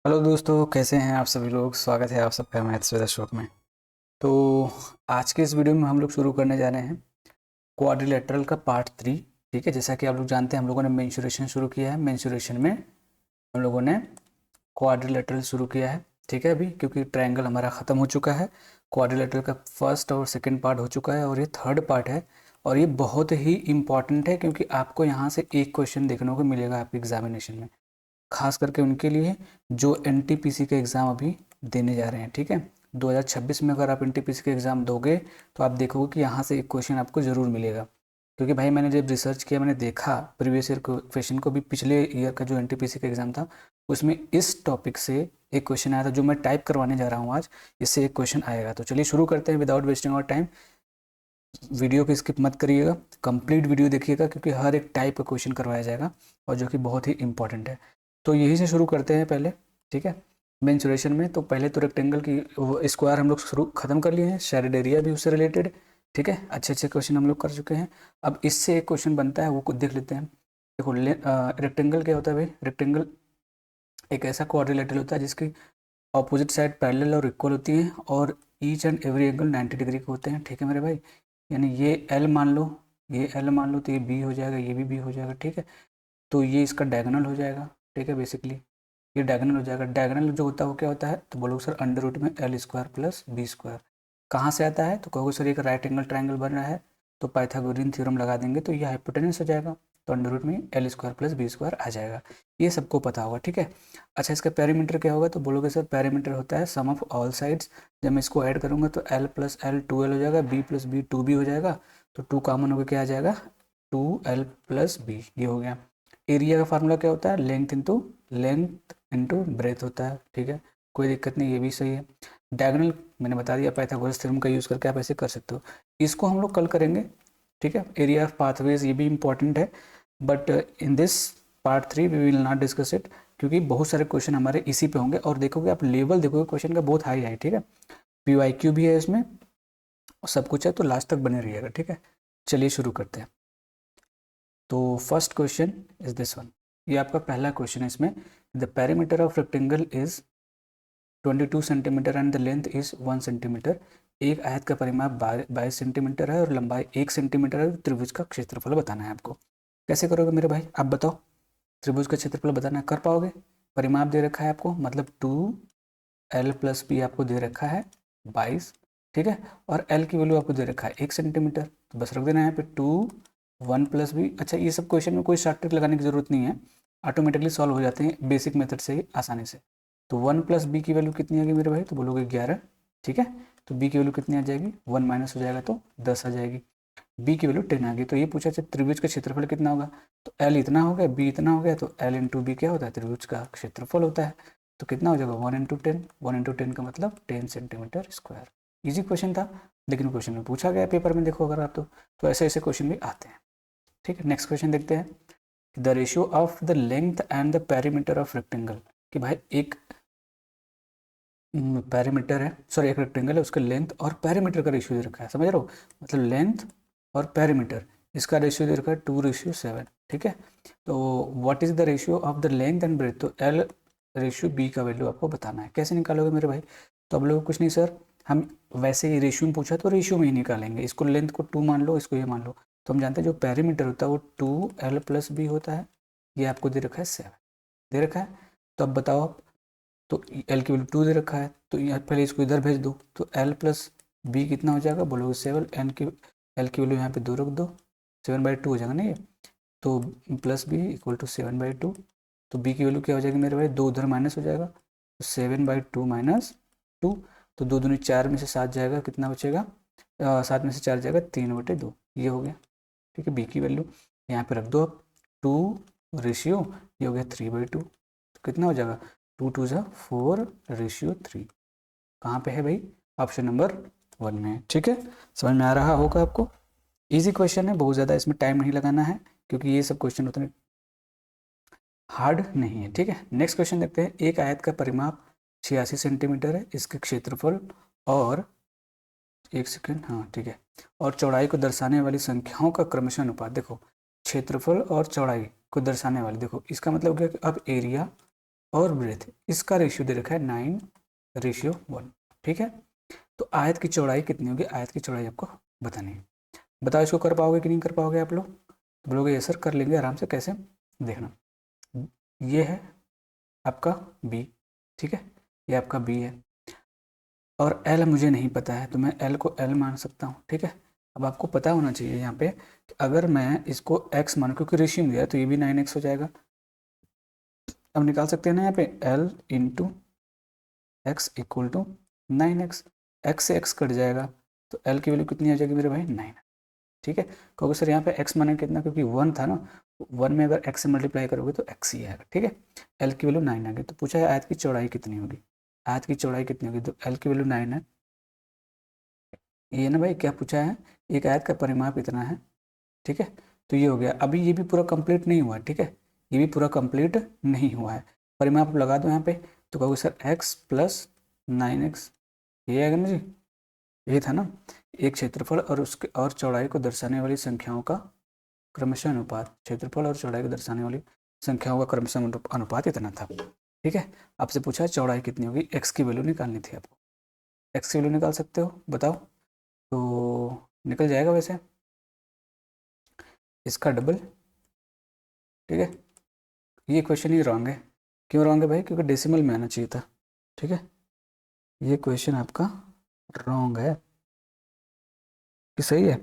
Hello दोस्तों, कैसे हैं आप सभी लोग। स्वागत है आप सबका मैथ्स विद अशोक में। तो आज के इस वीडियो में हम लोग शुरू करने जा रहे हैं क्वाड्रिलेटरल का पार्ट 3। ठीक है, जैसा कि आप लोग जानते हैं हम लोगों ने मेंसुरेशन शुरू किया है। मेंसुरेशन में हम लोगों ने क्वाड्रिलेटरल शुरू किया है। ठीक है, अभी क्योंकि ट्रायंगल हमारा ख़त्म हो चुका है, क्वाड्रिलेटरल का फर्स्ट और सेकेंड पार्ट हो चुका है और ये थर्ड पार्ट है। और ये बहुत ही इंपॉर्टेंट है क्योंकि आपको यहाँ से एक क्वेश्चन देखने को मिलेगा आपके एग्जामिनेशन में, खास करके उनके लिए जो एनटीपीसी का एग्ज़ाम अभी देने जा रहे हैं। ठीक है, 2026 में अगर आप एनटीपीसी का एग्ज़ाम दोगे तो आप देखोगे कि यहाँ से एक क्वेश्चन आपको ज़रूर मिलेगा। क्योंकि भाई मैंने जब रिसर्च किया, मैंने देखा प्रीवियस ईयर क्वेश्चन को भी, पिछले ईयर का जो एनटीपीसी का एग्ज़ाम था उसमें इस टॉपिक से एक क्वेश्चन आया था जो मैं टाइप करवाने जा रहा हूँ आज। इससे एक क्वेश्चन आएगा। तो चलिए शुरू करते हैं without wasting our time. Video को स्किप मत करिएगा, कंप्लीट वीडियो देखिएगा क्योंकि हर एक टाइप का क्वेश्चन करवाया जाएगा और जो कि बहुत ही इंपॉर्टेंट है। तो यही से शुरू करते हैं पहले। ठीक है, मेंसुरेशन में तो पहले तो रेक्टेंगल की स्क्वायर हम लोग शुरू खत्म कर लिए हैं, शेडेड एरिया भी उससे रिलेटेड। ठीक है, अच्छे अच्छे क्वेश्चन हम लोग कर चुके हैं। अब इससे एक क्वेश्चन बनता है, वो कुछ देख लेते हैं। देखो रेक्टेंगल क्या होता है भाई। रेक्टेंगल एक ऐसा क्वाड्रिलेटरल होता है जिसकी ऑपोजिट साइड पैरेलल और इक्वल होती है और each and every angle 90 degree के होते हैं। ठीक है मेरे भाई, यानी ये एल मान लो, ये एल मान लो तो ये बी हो जाएगा, ये भी बी हो जाएगा। ठीक है, तो ये इसका डायगोनल हो जाएगा। ठीक है, बेसिकली ये डायगोनल हो जाएगा। डायगोनल जो होता है वो क्या होता है, तो बोलोगे सर अंडर रूट में L square plus B square. कहाँ से आता है, तो कहोगे सर एक राइट एंगल ट्राइंगल बन रहा है तो पाइथागोरियन थ्योरम लगा देंगे तो ये हाइपोटेनस हो जाएगा, तो अंडर रूट में L square plus B square आ जाएगा। ये सबको पता होगा। ठीक है, अच्छा इसका पेरीमीटर क्या होगा, तो बोलोगे सर पेरीमीटर होता है सम ऑफ ऑल साइड्स। जब मैं इसको ऐड करूँगा तो एल प्लस एल 2l हो जाएगा, बी प्लस बी 2b हो जाएगा। तो 2 कॉमन होकर क्या आ जाएगा, 2l प्लस बी। ये हो गया। एरिया का फार्मूला क्या होता है, लेंथ इंटू ब्रेथ होता है। ठीक है, कोई दिक्कत नहीं, ये भी सही है। डायगोनल मैंने बता दिया, पाइथागोरस थ्योरम का यूज़ करके आप ऐसे कर सकते हो। इसको हम लोग कल करेंगे। ठीक है, एरिया ऑफ पाथवेज ये भी इंपॉर्टेंट है, but in this part 3 we will not discuss it क्योंकि बहुत सारे क्वेश्चन हमारे इसी पे होंगे। और देखोगे आप लेवल देखोगे क्वेश्चन का बहुत हाई है। ठीक है, PYQ भी है इसमें और सब कुछ है, तो लास्ट तक बने रहिएगा। ठीक है, चलिए शुरू करते हैं। तो first question is this one. ये आपका पहला क्वेश्चन है इसमें। The perimeter of rectangle is 22 centimetre and the length is 1 centimetre. एक आयत का परिमाप 22 सेंटीमीटर है और लंबाई 1 सेंटीमीटर है। त्रिभुज का क्षेत्रफल बताना है आपको। कैसे करोगे मेरे भाई, आप बताओ। त्रिभुज का क्षेत्रफल बताना है, कर पाओगे। परिमाप दे रखा है आपको, मतलब 2l प्लस बी आपको दे रखा है 22। ठीक है, और l की वैल्यू आपको दे रखा है 1 सेंटीमीटर, तो बस रख देना यहाँ पे 1 प्लस बी। अच्छा ये सब क्वेश्चन में कोई शॉर्ट ट्रिक लगाने की जरूरत नहीं है, ऑटोमेटिकली सॉल्व हो जाते हैं बेसिक मेथड से ही आसानी से। तो 1 प्लस बी की वैल्यू कितनी आ गई मेरे भाई, तो बोलोगे 11। ठीक है, तो बी की वैल्यू कितनी आ जाएगी, 1 माइनस हो जाएगा तो 10 आ जाएगी। बी की वैल्यू 10 आ गई। तो ये पूछा जब त्रिभुज का क्षेत्रफल कितना होगा, तो एल इतना हो गया, बी इतना हो गया, तो एल इंटू बी क्या होता है, त्रिभुज का क्षेत्रफल होता है। तो कितना हो जाएगा 1 इंटू 10। 1 इंटू 10 का मतलब 10 सेंटीमीटर स्क्वायर। इजी क्वेश्चन था, लेकिन क्वेश्चन में पूछा गया पेपर में, देखो अगर आप तो ऐसे ऐसे क्वेश्चन भी आते हैं। ठीक है, नेक्स्ट क्वेश्चन देखते हैं। The ratio of the length and the perimeter of rectangle. कि भाई एक पैरामीटर है, सॉरी एक रेक्टेंगल है, उसका लेंथ और पैरामीटर का रेशियो दे रखा है, समझ रहे हो, मतलब लेंथ और पैरामीटर इसका रेशियो दे रखा है 2:7। ठीक है, तो what is the ratio of the length and breadth, तो एल रेशियो बी का वैल्यू आपको बताना है। कैसे निकालोगे मेरे भाई, तो अब लोग कुछ नहीं सर, हम वैसे ही रेशियो में पूछा तो रेशियो में ही निकालेंगे। इसको लेंथ को 2 मान लो, इसको ये मान लो, तो हम जानते हैं जो पैरामीटर होता है वो 2l प्लस बी होता है। ये आपको दे रखा है 7, दे रखा है। तो अब बताओ आप, तो एल की वैल्यू 2 दे रखा है, तो यहाँ पहले इसको इधर भेज दो, तो एल प्लस बी कितना हो जाएगा, बोलोगे 7। एल की वैल्यू यहाँ पे 2 रख दो, 7/2 हो जाएगा ना ये, तो प्लस बी इक्वल टू 7/2। तो बी की वैल्यू क्या हो जाएगी मेरे भाई, 2 उधर माइनस हो जाएगा, तो 7/2 माइनस 2। तो 2 दूनी 4 में से 7 जाएगा, कितना बचेगा, 7 में से 4 जाएगा 3/2। ये हो गया। ठीक है, बी की वैल्यू यहाँ पे रख दो अब, 2 रेशियो, ये हो गया 3/2। तो कितना हो जाएगा, 2 2 4 रेशियो 3। कहाँ पे है भाई, ऑप्शन नंबर 1 में है। ठीक है, समझ में आ रहा होगा आपको। इजी क्वेश्चन है, बहुत ज़्यादा इसमें टाइम नहीं लगाना है क्योंकि ये सब क्वेश्चन उतने हार्ड नहीं है। ठीक है, नेक्स्ट क्वेश्चन देखते हैं। एक आयत का परिमाप 86 सेंटीमीटर है, इसके क्षेत्रफल और एक सेकेंड, हाँ ठीक है, और चौड़ाई को दर्शाने वाली संख्याओं का क्रमशः अनुपात। देखो क्षेत्रफल और चौड़ाई को दर्शाने वाली, देखो इसका मतलब क्या है कि अब एरिया और ब्रेथ, इसका रेशियो दे रखा है 9:1। ठीक है, तो आयत की चौड़ाई कितनी होगी, आयत की चौड़ाई आपको बतानी है। बताओ इसको कर पाओगे कि नहीं कर पाओगे आप लोग? तो बोलोगे ये सर कर लेंगे आराम से। कैसे, देखना, ये है आपका बी, ठीक है, ये आपका बी है, और एल मुझे नहीं पता है तो मैं एल को एल मान सकता हूँ। ठीक है, अब आपको पता होना चाहिए यहाँ पे कि अगर मैं इसको एक्स मानूँ, क्योंकि रेशियो दिया है तो ये भी 9x हो जाएगा। अब निकाल सकते हैं ना यहाँ पे L into X equal to 9x, X से एक्स कट जाएगा तो एल की वैल्यू कितनी आ जाएगी मेरे भाई, 9। ठीक है, क्योंकि सर यहाँ पे एक्स माने कितना, क्योंकि 1 था ना, 1 में अगर एक्स से मल्टीप्लाई करोगे तो एक्स ही आएगा। ठीक है, एल की वैल्यू 9 आ गई। तो पूछा है आयत की चौड़ाई कितनी होगी, आयत की चौड़ाई कितनी होगी, तो एल की वैल्यू 9 है। ये ना भाई क्या पूछा है, एक आयत का परिमाप इतना है। ठीक है, तो ये हो गया। अभी ये भी पूरा कंप्लीट नहीं हुआ। ठीक है, ये भी पूरा कंप्लीट नहीं हुआ है। परिमाप लगा दो यहाँ पे, तो कहोगे सर x प्लस 9x, ये आएगा ना जी, ये था ना, एक क्षेत्रफल और उसके और चौड़ाई को दर्शाने वाली संख्याओं का क्रमशः अनुपात, क्षेत्रफल और चौड़ाई को दर्शाने वाली संख्याओं का क्रमशः अनुपात इतना था। ठीक है, आपसे पूछा है चौड़ाई कितनी होगी, x की वैल्यू निकालनी थी आपको। x की वैल्यू निकाल सकते हो, बताओ, तो निकल जाएगा वैसे इसका डबल। ठीक है, ये क्वेश्चन ही रॉन्ग है। क्यों रॉन्ग है भाई, क्योंकि डेसिमल में आना चाहिए था। ठीक है, ये क्वेश्चन आपका रॉन्ग है कि सही है,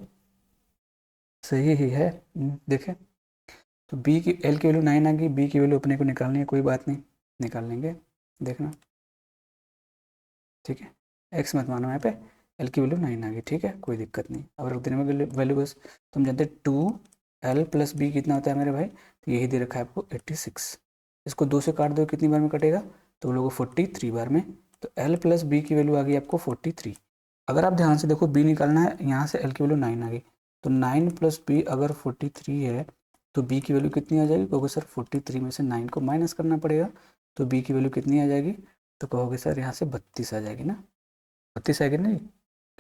सही ही है। देखें, तो बी की एल की वैल्यू 9 आ गई, बी की वैल्यू अपने को निकालनी है, कोई बात नहीं, निकाल लेंगे, देखना। ठीक है, एक्स मत मानो यहाँ पे, एल की वैल्यू 9 आ गई। ठीक है, कोई दिक्कत नहीं। अब रख देने में वैल्यू बस, तुम जानते 2l प्लस बी कितना होता है मेरे भाई, तो यही दे रखा है आपको 86। इसको 2 से काट दो, कितनी बार में कटेगा, तो लोगों 43 बार में। तो एल प्लस बी की वैल्यू आ गई आपको 43। अगर आप ध्यान से देखो, बी निकालना है, यहाँ से एल की वैल्यू 9 आ गई, तो 9 प्लस बी अगर 43 है तो बी की वैल्यू कितनी आ जाएगी, क्योंकि सर 43 में से 9 को माइनस करना पड़ेगा, तो बी की वैल्यू कितनी आ जाएगी, तो कहोगे सर यहाँ से 32 आ जाएगी ना, 32 आएगी नहीं,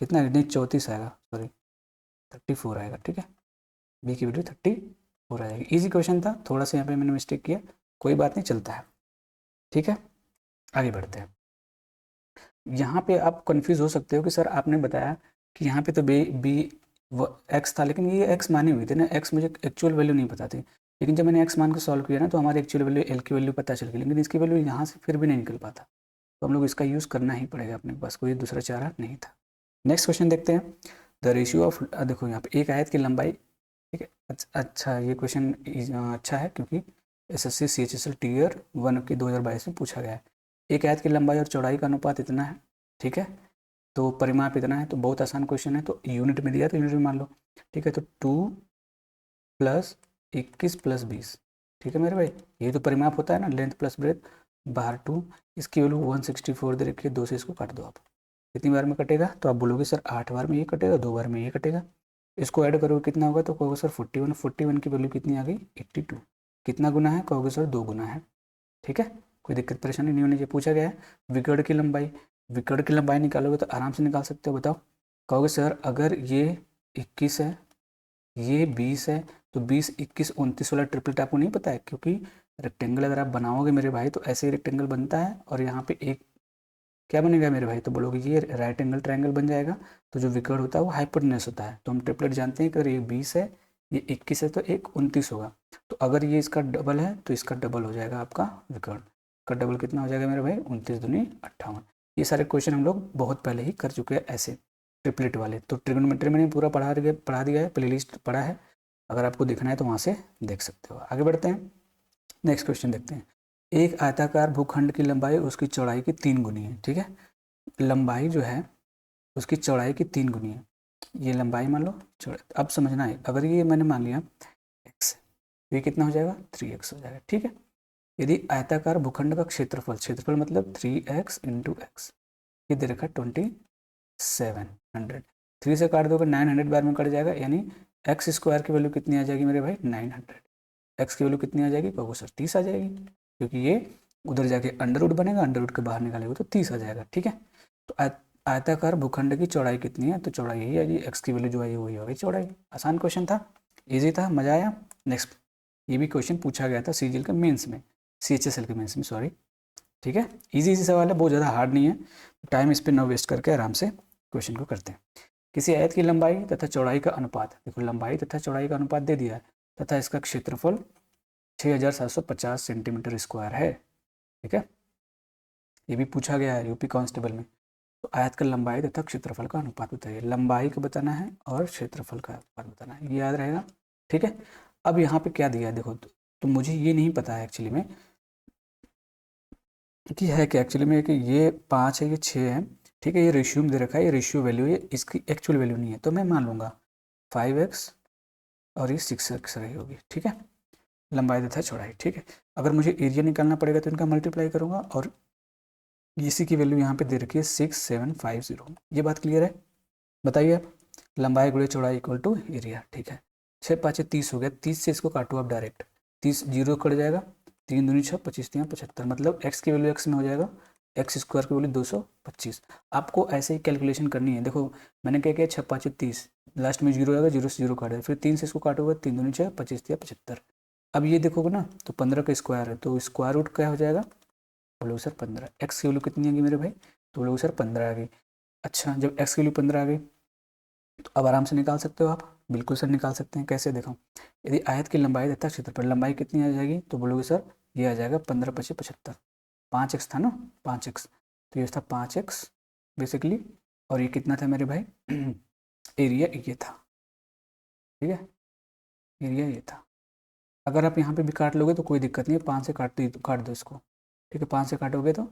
कितना नहीं 34 आएगा, सॉरी 34 आएगा। ठीक है, बी की वैल्यू 34 आ जाएगी। ईजी क्वेश्चन था, थोड़ा सा यहाँ पे मैंने मिस्टेक किया, कोई बात नहीं, चलता है। ठीक है, आगे बढ़ते हैं। यहाँ पे आप कंफ्यूज हो सकते हो कि सर आपने बताया कि यहाँ पे तो बी बी एक्स था, लेकिन ये एक्स मानी हुई थी ना, एक्स मुझे एक्चुअल वैल्यू नहीं पता थी, लेकिन जब मैंने एक्स मान के सॉल्व किया ना तो हमारी एक्चुअल वैल्यू एल की वैल्यू पता चल गई, लेकिन इसकी वैल्यू यहाँ से फिर भी नहीं निकल पाता, तो हम लोग इसका यूज़ करना ही पड़ेगा, अपने पास कोई दूसरा चारा नहीं था। नेक्स्ट क्वेश्चन देखते हैं, द रेशियो ऑफ, देखो यहाँ पे एक आयत की लंबाई। ठीक है, अच्छा ये क्वेश्चन अच्छा है, क्योंकि एसएससी सीएचएसएल टीयर 1 की 2022 में पूछा गया है। एक आयत की लंबाई और चौड़ाई का अनुपात इतना है। ठीक है, तो परिमाप इतना है, तो बहुत आसान क्वेश्चन है, तो यूनिट में दिया तो यूनिट में मान लो। ठीक है, तो 2 प्लस 21 प्लस 20। ठीक है मेरे भाई, ये तो परिमाप होता है ना, लेंथ प्लस ब्रेथ बाहर 2, इसकी वैल्यू 164 दे रखी है, 2 से इसको काट दो आप, कितनी बार में कटेगा, तो आप बोलोगे सर 8 बार में ये कटेगा, 2 बार में ये कटेगा, इसको ऐड करोगे कितना होगा, तो कहोगे सर 41, 41 की वैल्यू कितनी आ गई 82, कितना गुना है, कहोगे सर 2 गुना है। ठीक है, कोई दिक्कत परेशानी नहीं होनी चाहिए। पूछा गया है विकर्ण की लंबाई, विकर्ण की लंबाई निकालोगे तो आराम से निकाल सकते हो, बताओ, कहोगे सर अगर ये 21 है, ये 20 है, तो 20 21 29 वाला ट्रिपलेट आपको नहीं पता है, क्योंकि रेक्टेंगल अगर आप बनाओगे मेरे भाई तो ऐसे ही रेक्टेंगल बनता है, और यहाँ पे एक क्या बनेगा मेरे भाई, तो बोलोगे ये राइट एंगल ट्रायंगल बन जाएगा। तो जो विकर्ण होता है वो हाइपोटेन्यूस होता है, तो हम ट्रिपलेट जानते हैं कि अगर ये 20 है, ये 21 है, तो एक 29 होगा, तो अगर ये इसका डबल है तो इसका डबल हो जाएगा आपका विकर्ण का डबल, कितना हो जाएगा मेरे भाई 29 दूनी 58। ये सारे क्वेश्चन हम लोग बहुत पहले ही कर चुके हैं ऐसे ट्रिपलेट वाले, तो ट्रिग्नोमेट्री मैंने पूरा पढ़ा दिया है, प्ले लिस्ट पढ़ा है, अगर आपको देखना है तो वहाँ से देख सकते हो। आगे बढ़ते हैं, नेक्स्ट क्वेश्चन देखते हैं। एक आयताकार भूखंड की लंबाई उसकी चौड़ाई की 3 गुनी है। ठीक है, लंबाई जो है उसकी चौड़ाई की 3 गुनी है, ये लंबाई मान लो चौड़ाई। अब समझना है, अगर ये मैंने मान लिया x, ये कितना हो जाएगा 3x हो जाएगा। ठीक है, यदि आयताकार भूखंड का क्षेत्रफल, क्षेत्रफल मतलब 3x इंटू एक्स, ये दे रखा 2700, 3 से काट दोगे 900 बार में कट जाएगा, यानी एक्स स्क्वायर की वैल्यू कितनी आ जाएगी मेरे भाई 900, एक्स की वैल्यू कितनी आ जाएगी, कहोगे सर 30 आ जाएगी, क्योंकि ये उधर जाके अंडर रूट बनेगा, अंडर रूट के बाहर निकालेगा तो 30 आ जाएगा। ठीक है, तो आयताकार भूखंड की चौड़ाई कितनी है, तो चौड़ाई यही है जी, एक्स की वैल्यू जो है वही होगी चौड़ाई। आसान क्वेश्चन था, इजी था, मजा आया। नेक्स्ट, ये भी क्वेश्चन पूछा गया था सीजीएल के मेंस में, सीएचएसएल के मेंस में, सॉरी, ठीक है, इजी सवाल है, बहुत ज़्यादा हार्ड नहीं है। टाइम इस पर न वेस्ट करके आराम से क्वेश्चन को करते हैं। किसी आयत की लंबाई तथा चौड़ाई का अनुपात, देखो लंबाई तथा चौड़ाई का अनुपात दे दिया है, तथा इसका क्षेत्रफल 6750 सेंटीमीटर स्क्वायर है। ठीक है, ये भी पूछा गया है यूपी कांस्टेबल में। तो आयत का लंबाई तथा क्षेत्रफल का अनुपात बताइए, लंबाई का बताना है और क्षेत्रफल का अनुपात बताना है, ये याद रहेगा। ठीक है, अब यहाँ पे क्या दिया है देखो, तो मुझे ये नहीं पता है एक्चुअली में कि है क्या एक्चुअली में, कि ये 5 है, ये 6 है। ठीक है, ये रेशियो में दे रखा है, ये रेशियो वैल्यू है, इसकी एक्चुअल वैल्यू नहीं है, तो मैं मान लूँगा 5x और ये 6x रही होगी। ठीक है, लंबाई तथा चौड़ाई। ठीक है, अगर मुझे एरिया निकालना पड़ेगा तो इनका मल्टीप्लाई करूँगा, और इसी की वैल्यू यहाँ पे दे रखी है 6750। ये बात क्लियर है, बताइए आप। लंबाई गुणे चौड़ाई इक्वल टू एरिया। ठीक है, 6 5 30 हो गया, 30 से इसको काटो आप डायरेक्ट, 30 जीरो कट जाएगा, 3 दूनी 6, 25 3 75, मतलब x की वैल्यू x में हो जाएगा, एक्स स्क्वायर की वैल्यू 225। आपको ऐसे ही कैलकुलेशन करनी है। देखो मैंने क्या किया, 6 5 30, लास्ट में जीरो आएगा, जीरो से जीरो काट, फिर 3 से इसको काटोगे, 3 दूनी 6, 25 3 75। अब ये देखोगे ना, तो 15 का स्क्वायर है, तो स्क्वायर रूट क्या हो जाएगा, बोलोगे सर 15। एक्स की वैल्यू कितनी आ गई मेरे भाई, तो बोलोगे सर 15 आ गई। अच्छा, जब एक्स की वैल्यू 15 आ गई तो अब आराम से निकाल सकते हो आप, बिल्कुल सर निकाल सकते हैं। कैसे, देखो यदि आयत की लंबाई तथा क्षेत्रफल, लंबाई कितनी आ जाएगी, तो बोलोगे सर ये आ जाएगा 15 5 75, 5x था ना, 5x, तो ये था 5x बेसिकली, और ये कितना था मेरे भाई एरिया ये था। ठीक है, एरिया ये था। अगर आप यहाँ पे भी काट लोगे तो कोई दिक्कत नहीं है, 5 से काट दो इसको। ठीक है, 5 से काटोगे तो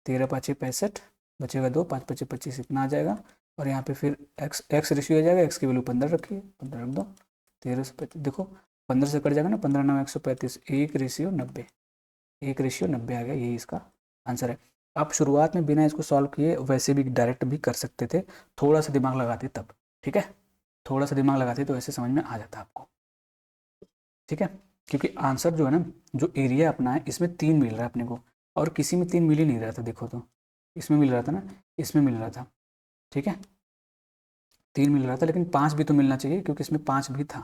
13 5 65, बचेगा 2, 5 5 25, इतना आ जाएगा। और यहाँ पे फिर एक्स रेशियो आ जाएगा, एक्स की वैल्यू 15 रखिए, 15 रख दो, 13 से 35, देखो 15 से कट जाएगा ना, 15 9 135, 1:90, 1:90 आ गया, यही इसका आंसर है। आप शुरुआत में बिना इसको सॉल्व किए वैसे भी डायरेक्ट भी कर सकते थे, थोड़ा सा दिमाग लगाते तब। ठीक है, थोड़ा सा दिमाग लगाते तो ऐसे समझ में आ जाता आपको। ठीक है, क्योंकि आंसर जो है ना, जो एरिया अपना है, इसमें 3 मिल रहा है अपने को, और किसी में 3 मिल ही नहीं रहा था। देखो तो इसमें मिल रहा था ना, इसमें मिल रहा था। ठीक है, 3 मिल रहा था, लेकिन 5 भी तो मिलना चाहिए, क्योंकि इसमें 5 भी था।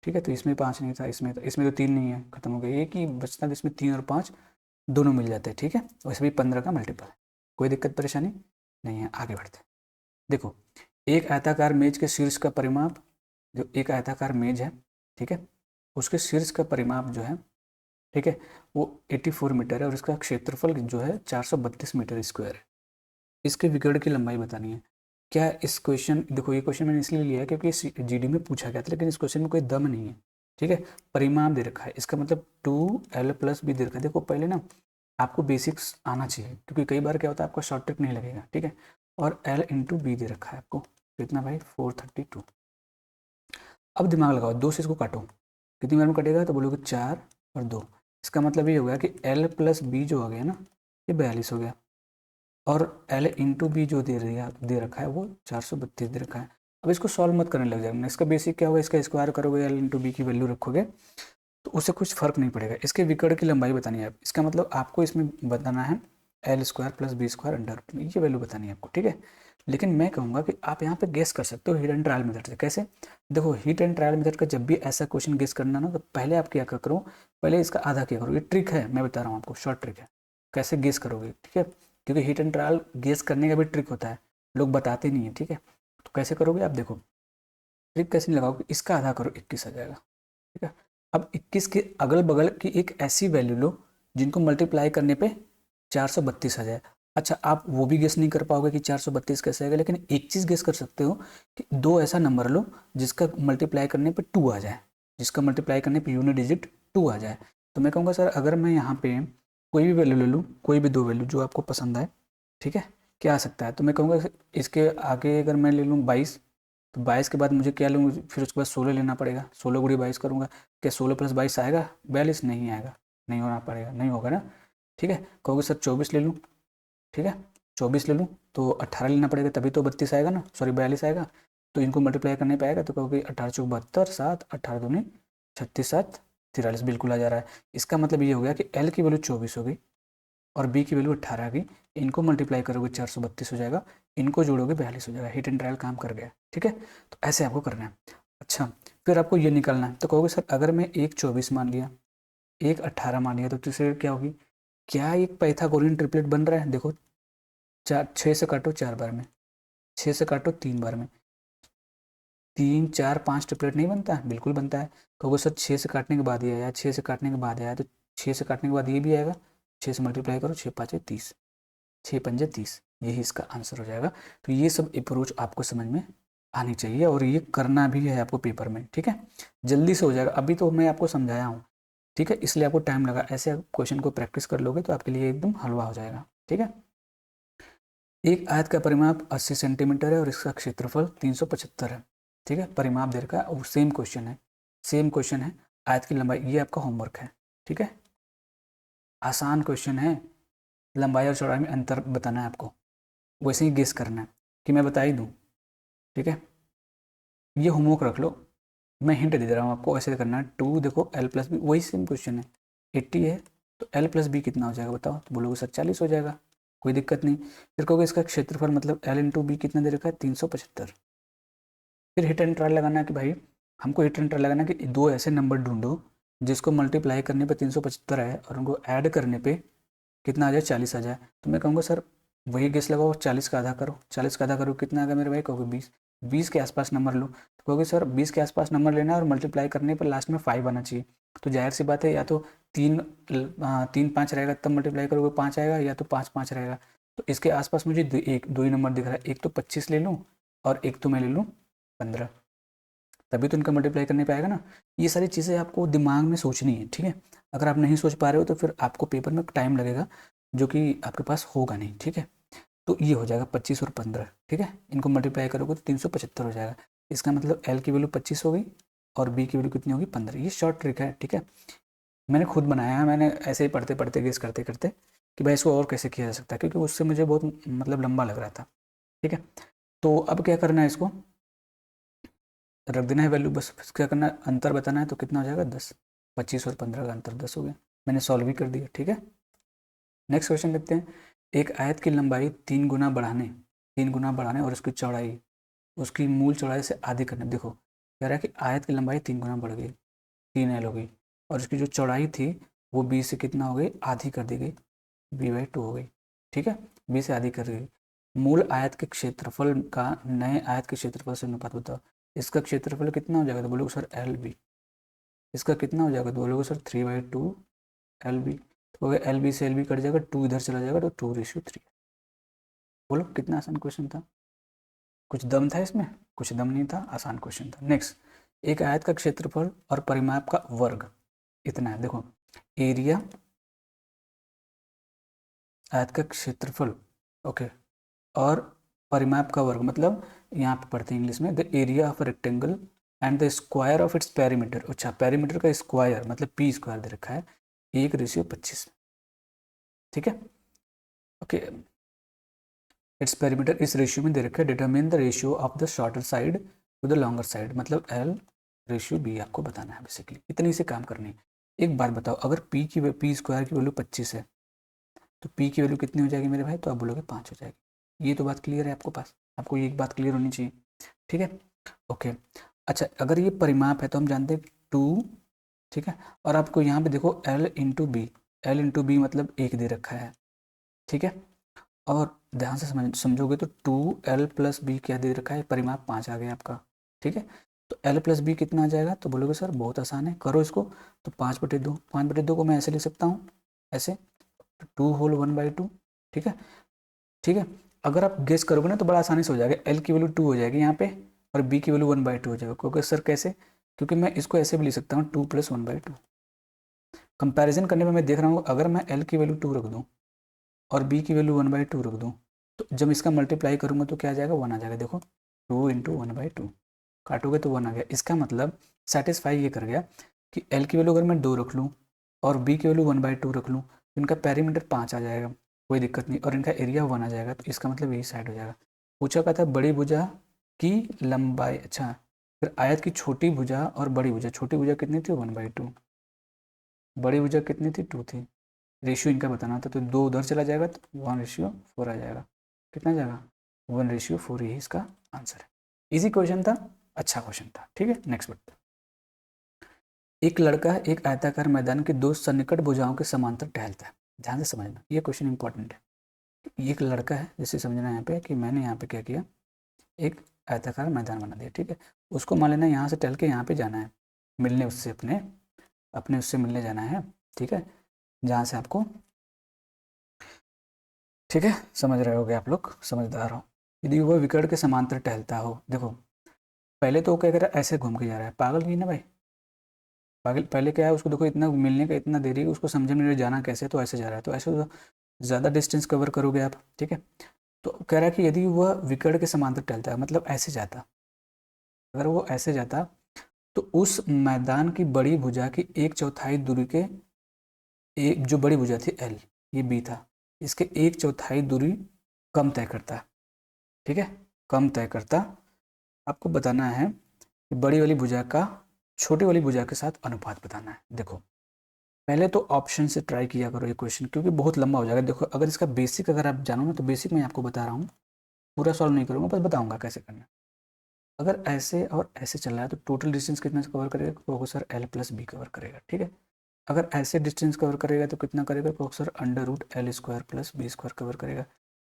ठीक है, तो इसमें 5 नहीं था, इसमें तो 3 नहीं है, खत्म हो गया, एक ही बचता है इसमें, 3 और 5 दोनों मिल जाते हैं। ठीक है, वैसे भी 15 का मल्टीपल है, कोई दिक्कत परेशानी नहीं है। आगे बढ़ते हैं। देखो, एक आयताकार मेज के शीर्ष का परिमाप, जो एक आयताकार मेज है, ठीक है, उसके शीर्ष का परिमाप जो है, ठीक है, वो 84 मीटर है, और इसका क्षेत्रफल जो है 432 मीटर स्क्वायर है। इसके विकर्ण की लंबाई बतानी है। क्या इस क्वेश्चन, देखो ये क्वेश्चन मैंने इसलिए लिया है क्योंकि जीडी में पूछा गया था, लेकिन इस क्वेश्चन में कोई दम नहीं है। ठीक है, परिमाप दे रखा है, इसका मतलब 2l+b दे रखा है। देखो पहले ना आपको बेसिक्स आना चाहिए, क्योंकि कई बार क्या होता है आपका शॉर्ट ट्रिक नहीं लगेगा। ठीक है, और l/b दे रखा है आपको, कितना भाई 432। अब दिमाग लगाओ, 2 से इसको काटो, कितनी बार में कटेगा, तो बोलोगे 4 और 2। इसका मतलब ये हो गया कि l+b जो हो गया ना, ये 42 हो गया, और l/b जो दे रखा है वो 432 दे रखा है। अब इसको सॉल्व मत करने लग जाएगा, इसका बेसिक क्या होगा, इसका स्क्वायर करोगे, l/b की वैल्यू रखोगे, तो उससे कुछ फर्क नहीं पड़ेगा। इसके विकर्ण की लंबाई बतानी है आप, इसका मतलब आपको इसमें बताना है l² + b² ये वैल्यू बतानी है आपको। ठीक है, लेकिन मैं कहूँगा कि आप यहाँ पे गेस कर सकते हो हिट एंड ट्रायल मेथड से। कैसे, देखो हिट एंड ट्रायल मेथड का जब भी ऐसा क्वेश्चन गेस करना ना, तो पहले आप क्या करो, पहले इसका आधा क्या करो, ये ट्रिक है, मैं बता रहा हूँ आपको, शॉर्ट ट्रिक है, कैसे गेस करोगे। ठीक है, क्योंकि हिट एंड ट्रायल गेस करने का भी ट्रिक होता है, लोग बताते नहीं है। ठीक है, तो कैसे करोगे आप, देखो ट्रिक कैसे नहीं लगाओगे, इसका आधा करो, 21 आ जाएगा। ठीक है, अब 21 के अगल बगल की एक ऐसी वैल्यू लो जिनको मल्टीप्लाई करने पे 432 आ जाए। अच्छा, आप वो भी गेस नहीं कर पाओगे कि 432 कैसे आएगा, लेकिन एक चीज़ गेस कर सकते हो कि 2 ऐसा नंबर लो जिसका मल्टीप्लाई करने पे 2 आ जाए, जिसका मल्टीप्लाई करने पे यूनिट डिजिट 2 आ जाए। तो मैं कहूँगा सर, अगर मैं यहाँ पे कोई भी वैल्यू ले लूँ, कोई भी 2 वैल्यू जो आपको पसंद आए, ठीक है, क्या आ सकता है, तो मैं कहूँगा इसके आगे अगर मैं ले लूँ 22, तो 22 के बाद मुझे क्या लूँ, फिर उसके बाद 16 लेना पड़ेगा, 16 × 22 करूँगा, क्या 16 + 22 आएगा, 42 नहीं आएगा, नहीं होना पड़ेगा, नहीं होगा ना। ठीक है, कहोगे सर 24 ले लूँ, ठीक है 24 ले लूँ, तो 18 लेना पड़ेगा, तभी तो 32 आएगा ना, सॉरी 42 आएगा, तो इनको मल्टीप्लाई करने पे आएगा, तो कहोगे 18 × 4 = 72, 7 18 दूनी 36, 7 43 बिल्कुल आ जा रहा है। इसका मतलब ये हो गया कि एल की वैल्यू 24 हो गई और बी की वैल्यू 18 आ गई, इनको मल्टीप्लाई करोगे 432 हो जाएगा, इनको जोड़ोगे 42 हो जाएगा। हिट एंड ट्रायल काम कर गया। ठीक है, तो ऐसे आपको करना है। अच्छा, फिर आपको ये निकालना है, तो कहोगे सर अगर मैं एक 24 मान लिया, एक 18 मान लिया, तो तीसरे क्या होगी, क्या एक पाइथागोरियन ट्रिपलेट बन रहा है? देखो 6 से काटो 4 बार में, 6 से काटो 3 बार में, 3 4 5 ट्रिपलेट नहीं बनता है? बिल्कुल बनता है। कहोगे सर 6 से काटने के बाद ये आया, 6 से काटने के बाद आया, तो 6 से काटने के बाद ये भी आएगा, 6 से मल्टीप्लाई करो, 6 5 30, 6 पंजे 30, यही इसका आंसर हो जाएगा। तो ये सब अप्रोच आपको समझ में आनी चाहिए और ये करना भी है आपको पेपर में, ठीक है। जल्दी से हो जाएगा, अभी तो मैं आपको समझाया हूँ, ठीक है, इसलिए आपको टाइम लगा। ऐसे आप क्वेश्चन को प्रैक्टिस कर लोगे तो आपके लिए एकदम हलवा हो जाएगा, ठीक है। एक आयत का परिमाप 80 सेंटीमीटर है और इसका क्षेत्रफल 375 है, ठीक है। परिमाप दे रखा है और सेम क्वेश्चन है, सेम क्वेश्चन है। आयत की लंबाई, ये आपका होमवर्क है, ठीक है। आसान क्वेश्चन है, लंबाई और चौड़ाई में अंतर बताना है आपको, वैसे ही गेस करना है कि मैं बता ही दूँ, ठीक है। ये होमवर्क रख लो, मैं हिंट दे रहा हूँ आपको, ऐसे करना है। 2 देखो l प्लस बी, वही सेम क्वेश्चन है। 80 है तो l प्लस बी कितना हो जाएगा बताओ? तो बोलोगे सर 40 हो जाएगा, कोई दिक्कत नहीं। फिर कहोगे इसका क्षेत्रफल मतलब l इंटू बी कितना दे रखा है? 375। फिर हिट एंड ट्राई लगाना है कि भाई हमको हिट एंड ट्राई लगाना है कि दो ऐसे नंबर ढूंढो जिसको मल्टीप्लाई करने पे 375 आए और उनको ऐड करने पे कितना आ जाए? 40 आ जाए। तो मैं कहूँगा सर वही गेस लगाओ, 40 का आधा करो, 40 का आधा करो, कितना आ गया मेरे भाई? कहोगे 20, 20 के आसपास नंबर लो। तो कहोगे सर 20 के आसपास नंबर लेना है और मल्टीप्लाई करने पर लास्ट में 5 आना चाहिए। तो जाहिर सी बात है, या तो 3 5 रहेगा तब मल्टीप्लाई करोगे 5 आएगा, या तो 5 5 रहेगा। तो इसके आसपास मुझे दो ही नंबर दिख रहा है, एक तो 25 ले लूँ और एक तो मैं ले लूँ 15, तभी तो इनका मल्टीप्लाई करने पे आएगा ना। ये सारी चीज़ें आपको दिमाग में सोचनी है, ठीक है। अगर आप नहीं सोच पा रहे हो तो फिर आपको पेपर में टाइम लगेगा जो कि आपके पास होगा नहीं, ठीक है। तो ये हो जाएगा 25 और 15, ठीक है। इनको मल्टीप्लाई करोगे तो 375 हो जाएगा। इसका मतलब एल की वैल्यू 25 हो गई और बी की वैल्यू कितनी होगी? 15। ये शॉर्ट ट्रिक है, ठीक है। मैंने खुद बनाया है, मैंने ऐसे ही पढ़ते पढ़ते गेस करते करते कि भाई इसको और कैसे किया जा सकता है, क्योंकि उससे मुझे बहुत मतलब लंबा लग रहा था, ठीक है। तो अब क्या करना है, इसको रख देना है वैल्यू, बस क्या करना है, अंतर बताना है। तो कितना हो जाएगा? 10। 25 और 15 का अंतर 10 हो गया, मैंने सॉल्व भी कर दिया, ठीक है। नेक्स्ट क्वेश्चन देखते हैं। एक आयत की लंबाई 3 गुना बढ़ाने और उसकी चौड़ाई उसकी मूल चौड़ाई से आधी करने। देखो कह रहा है कि आयत की लंबाई 3 गुना बढ़ गई, 3 l हो गई, और उसकी जो चौड़ाई थी वो b से कितना हो गई? आधी कर दी गई, b/2 हो गई, ठीक है। b से आधी कर गई। मूल आयत के क्षेत्रफल का नए आयत के क्षेत्रफल से अनुपात बताओ। इसका क्षेत्रफल कितना हो जाएगा? तो बोलोगे सर LB। इसका कितना हो जाएगा? तो बोलोगे सर 3/2 LB। तो LB से LB कट जाएगा, 2 इधर चला जाएगा, तो 2:3। बोलो कितना आसान क्वेश्चन था। कुछ दम था इसमें? कुछ दम नहीं था, आसान क्वेश्चन था। नेक्स्ट, एक आयत का क्षेत्रफल और परिमाप का वर्ग इतना है। देखो एरिया, आयत का क्षेत्रफल, ओके, और परिमाप का वर्ग मतलब यहाँ पे पढ़ते हैं इंग्लिश में, the area of rectangle and the square of its perimeter. अच्छा, पेरीमीटर का स्क्वायर मतलब p² दे रखा है 1:25, ठीक है, ओके। इट्स पेरीमीटर इस रेशियो में दे रखा है। Determine the ratio of the shorter side to the longer side, मतलब L/B आपको बताना है बेसिकली। इतनी से काम करनी है। एक बात बताओ, अगर p² की वैल्यू 25 है तो p की वैल्यू कितनी हो जाएगी मेरे भाई? तो आप बोलोगे 5 हो जाएगी। ये तो बात क्लियर है आपको पास, आपको ये एक बात क्लियर होनी चाहिए, ठीक है, ओके। अच्छा, अगर ये परिमाप है तो हम जानते हैं 2, ठीक है, और आपको यहाँ पे देखो L/B मतलब 1 दे रखा है, ठीक है। और ध्यान से समझोगे तो 2L + B क्या दे रखा है? परिमाप 5 आ गया आपका, ठीक है। तो L + B कितना आ जाएगा? तो बोलोगे सर बहुत आसान है, करो इसको। तो 5/2, 5/2 को मैं ऐसे लिख सकता हूँ, ऐसे 2 होल 1/2, ठीक है, ठीक है। अगर आप गेस करोगे ना तो बड़ा आसानी से हो जाएगा। L की वैल्यू 2 हो जाएगी यहाँ पे और B की वैल्यू 1/2 हो जाएगा। क्योंकि सर कैसे? क्योंकि मैं इसको ऐसे भी लिख सकता हूँ 2 + 1/2। कंपैरिजन करने में मैं देख रहा हूँ, अगर मैं L की वैल्यू 2 रख दूँ और b की वैल्यू 1/2 रख दूँ, तो जब इसका मल्टीप्लाई करूँगा तो क्या आ जाएगा? 1 आ जाएगा। देखो 2 × 1/2 काटोगे तो 1 आ गया। इसका मतलब सेटिस्फाई ये कर गया कि L की वैल्यू अगर मैं 2 रख लूँ और b की वैल्यू 1/2 रख लूँ तो इनका पेरीमीटर 5 आ जाएगा, कोई दिक्कत नहीं, और इनका एरिया 1 आ जाएगा। तो इसका मतलब यही साइड हो जाएगा। पूछा क्या था? बड़ी भुजा की लंबाई। अच्छा, फिर आयत की छोटी भुजा और बड़ी भुजा। छोटी भुजा कितनी थी? 1/2। बड़ी भुजा कितनी थी? 2 थी। रेशियो इनका बताना था, तो 2 उधर चला जाएगा तो 1/4 आ जाएगा। कितना जाएगा? 1/4, यही इसका आंसर है। इजी क्वेश्चन था, अच्छा क्वेश्चन था, ठीक है। नेक्स्ट बढ़ते हैं। एक लड़का एक आयताकार मैदान के 2 सन्निकट भुजाओं के समांतर टहलता है। ध्यान से समझना, ये क्वेश्चन इंपॉर्टेंट है। ये एक लड़का है, जिससे समझना यहाँ पे कि मैंने यहाँ पे क्या किया, एक आयताकार मैदान बना दिया, ठीक है। उसको मान लेना यहाँ से टल के यहाँ पे जाना है, मिलने उससे, अपने अपने उससे मिलने जाना है, ठीक है, जहाँ से आपको, ठीक है, समझ रहे होगे आप लोग, समझदार हो। यदि वह विकर्ण के समांतर टहलता हो, देखो पहले तो वो क्या कर रहा है, ऐसे घूम के जा रहा है, पागल नहीं ना भाई, पागल। पहले क्या है, उसको देखो इतना मिलने का इतना देरी है, उसको समझ में नहीं जाना कैसे, तो ऐसे जा रहा है, तो ऐसे तो ज़्यादा डिस्टेंस कवर करोगे आप, ठीक है। तो कह रहा है कि यदि वह विकर्ण के समांतर टहलता है, मतलब ऐसे जाता, अगर वो ऐसे जाता तो उस मैदान की बड़ी भुजा की एक चौथाई दूरी के, एक जो बड़ी भुजा थी एल, ये बी था, इसके एक चौथाई दूरी कम तय करता है, ठीक है, कम तय करता। आपको बताना है कि बड़ी वाली भुजा का छोटी वाली भुजा के साथ अनुपात बताना है। देखो पहले तो ऑप्शन से ट्राई किया करो ये क्वेश्चन, क्योंकि बहुत लंबा हो जाएगा। देखो अगर इसका बेसिक अगर आप जानो ना, तो बेसिक मैं आपको बता रहा हूँ, पूरा सॉल्व नहीं करूँगा, बस बताऊँगा कैसे करना है। अगर ऐसे और ऐसे चल रहा है तो टोटल डिस्टेंस कितना कवर करेगा, professor L plus B cover करेगा, ठीक है। अगर ऐसे डिस्टेंस कवर करेगा तो कितना करेगा, professor under root L square plus B square cover करेगा।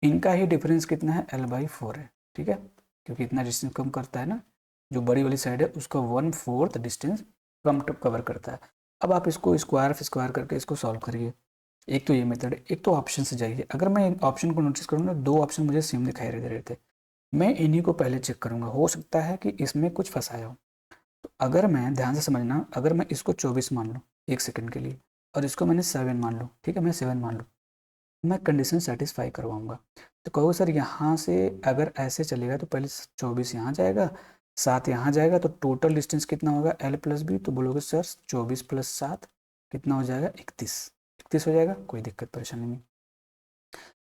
इनका ही डिफरेंस कितना है, एल बाई फोर है, ठीक है, क्योंकि इतना डिस्टेंस कम करता है ना, जो बड़ी वाली साइड है उसका 1/4 डिस्टेंस कम कवर करता है। अब आप इसको स्क्वायर करके इसको सॉल्व करिए। एक तो ये मेथड है, एक तो ऑप्शन से जाइए। अगर मैं ऑप्शन को नोटिस करूँगा, दो ऑप्शन मुझे सेम दिखाई दे रहे थे, मैं इन्हीं को पहले चेक करूँगा, हो सकता है कि इसमें कुछ फंसाया हो। तो अगर मैं, ध्यान से समझना, अगर मैं इसको 24 मान लूँ 1 सेकंड के लिए, और इसको मैंने 7 मान लूँ, ठीक है, मैं 7 मान लूँ, मैं कंडीशन सेटिस्फाई करवाऊंगा। तो कहो सर यहाँ से अगर ऐसे चलेगा तो पहले 24 यहाँ जाएगा, 7 यहाँ जाएगा, तो टोटल डिस्टेंस कितना होगा एल प्लस बी, तो बोलोगे सर 24 प्लस 7 कितना हो जाएगा, 31, 31 हो जाएगा, कोई दिक्कत परेशानी नहीं।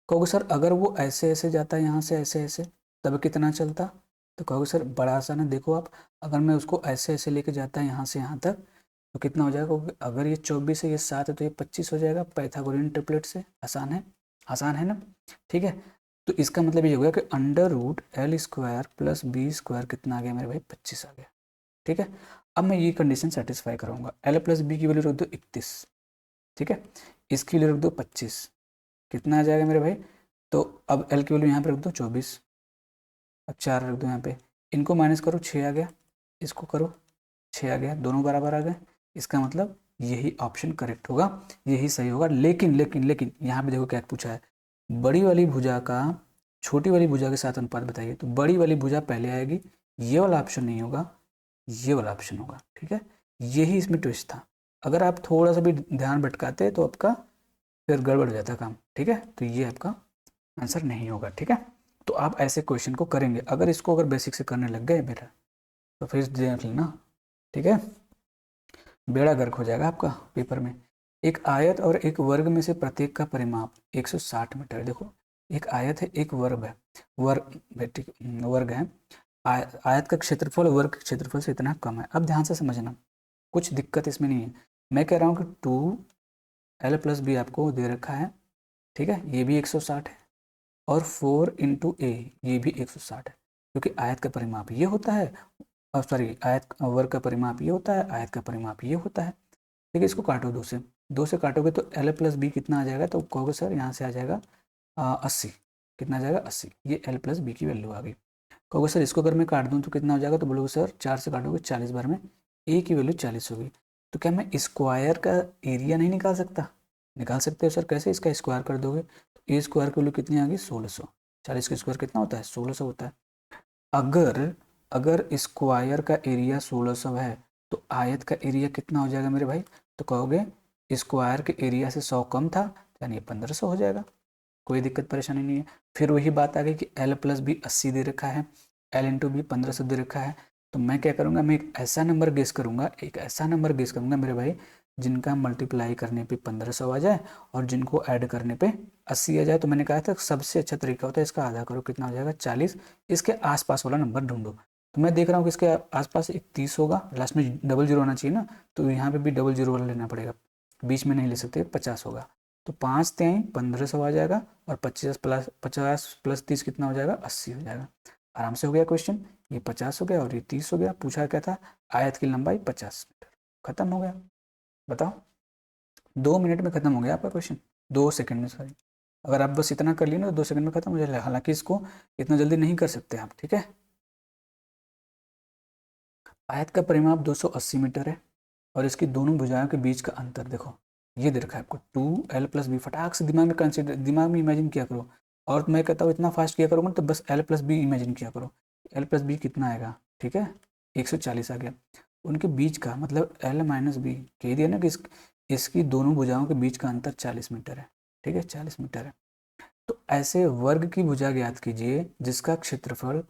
कहोगे सर अगर वो ऐसे ऐसे जाता है यहाँ से ऐसे ऐसे, तब कितना चलता, तो कहोगे सर बड़ा आसान है, देखो आप, अगर मैं उसको ऐसे ऐसे लेके जाता है यहाँ से यहाँ तक, तो कितना हो जाएगा, क्योंकि अगर ये 24 है ये 7 है तो ये 25 हो जाएगा, पाइथागोरियन ट्रिपलेट से, आसान है ना, ठीक है। तो इसका मतलब ये हो गया कि under root L square plus B square कितना आ गया मेरे भाई, 25 आ गया, ठीक है। अब मैं ये कंडीशन सेटिस्फाई कराऊंगा, एल प्लस बी की वैल्यू रख दो 31, ठीक है, इसकी वैल्यू रख दो 25, कितना आ जाएगा मेरे भाई, तो अब एल की वैल्यू यहाँ पे रख दो 24, अब 4 रख दो यहाँ पे, इनको माइनस करो 6 आ गया, इसको करो 6 आ गया, दोनों बराबर आ गए। इसका मतलब यही ऑप्शन करेक्ट होगा, यही सही होगा। लेकिन लेकिन लेकिन यहाँ पे देखो क्या पूछा है, बड़ी वाली भुजा का छोटी वाली भुजा के साथ अनुपात बताइए, तो बड़ी वाली भुजा पहले आएगी, ये वाला ऑप्शन नहीं होगा, ये वाला ऑप्शन होगा, ठीक है। यही इसमें ट्विस्ट था, अगर आप थोड़ा सा भी ध्यान भटकाते तो आपका फिर गड़बड़ हो जाता काम, ठीक है। तो ये आपका आंसर नहीं होगा, ठीक है। तो आप ऐसे क्वेश्चन को करेंगे, अगर इसको अगर बेसिक से करने लग गए बेटा, तो फिर देख लेना, ठीक है, बेड़ा गर्क हो जाएगा आपका पेपर में। एक आयत और एक वर्ग में से प्रत्येक का परिमाप 160 मीटर है। देखो एक आयत है, एक वर्ग है, वर्ग है, आयत का क्षेत्रफल वर्ग के क्षेत्रफल से इतना कम है। अब ध्यान से समझना, कुछ दिक्कत इसमें नहीं है, मैं कह रहा हूँ कि 2 एल प्लस बी आपको दे रखा है, ठीक है, ये भी 160 है, और 4 × ए ये भी 160 है, क्योंकि आयत का परिमाप ये होता है, और सॉरी आयत वर्ग का परिमाप ये होता है, आयत का परिमाप ये होता है, ठीक है। इसको काटो दो से काटोगे तो एल प्लस बी कितना आ जाएगा, तो कहोगे सर यहाँ से आ जाएगा 80, कितना आ जाएगा 80, ये एल प्लस बी की वैल्यू आ गई। कहोगे सर इसको अगर मैं काट दूँ तो कितना हो जाएगा, तो बोलोगे सर 4 से काटोगे 40 बार में ए की वैल्यू 40 होगी। तो क्या मैं स्क्वायर का एरिया नहीं निकाल सकता, निकाल सकते हो सर, कैसे, इसका स्क्वायर कर दोगे तो ए स्क्वायर की वैल्यू कितनी आ गई 1600, 40 का स्क्वायर कितना होता है 1600 होता है। अगर अगर स्क्वायर का एरिया 1600 है तो आयत का एरिया कितना हो जाएगा मेरे भाई, तो कहोगे स्क्वायर के एरिया से 100 कम था, यानी 1500 हो जाएगा, कोई दिक्कत परेशानी नहीं है। फिर वही बात आ गई कि एल प्लस बी 80 दे रखा है, एल इंटू बी 1500 दे रखा है, तो मैं क्या करूँगा, मैं एक ऐसा नंबर गेस करूँगा, मेरे भाई, जिनका मल्टीप्लाई करने पे 1500 आ जाए और जिनको ऐड करने पे 80 आ जाए। तो मैंने कहा था सबसे अच्छा तरीका होता है इसका आधा करो, कितना हो जाएगा 40, इसके आसपास वाला नंबर ढूंढो। तो मैं देख रहा हूँ कि इसके आसपास एक 30 होगा, लास्ट में डबल जीरो होना चाहिए ना, तो यहाँ पे भी डबल जीरो वाला लेना पड़ेगा, बीच में नहीं ले सकते, 50 होगा, तो 5 तेई 1500 आ जाएगा, और 50 + 30 कितना हो जाएगा 80 हो जाएगा। आराम से हो गया क्वेश्चन, ये 50 हो गया और ये 30 हो गया। पूछा क्या था, आयत की लंबाई 50 मीटर, खत्म हो गया। बताओ 2 मिनट में खत्म हो गया आपका क्वेश्चन, 2 सेकंड में, सॉरी। अगर आप बस इतना कर लिए ना तो 2 सेकंड में खत्म हो जाएगा। हालांकि इसको इतना जल्दी नहीं कर सकते आप, ठीक है। आयत का परिमाप 280 मीटर है और इसकी दोनों भुजाओं के बीच का अंतर देखो, ये दे रखा है आपको 2l+b। फटाक से दिमाग में कंसिडर, दिमाग में इमेजिन किया करो। और मैं कहता हूँ इतना फास्ट किया करोगे तो बस l+b इमेजिन किया करो। l+b कितना आएगा, ठीक है, 140 आ गया। उनके बीच का मतलब l-b कह दिया ना कि इसकी दोनों भुजाओं के बीच का अंतर 40 मीटर है, ठीक है, 40 मीटर है। तो ऐसे वर्ग की भुजा ज्ञात कीजिए जिसका क्षेत्रफल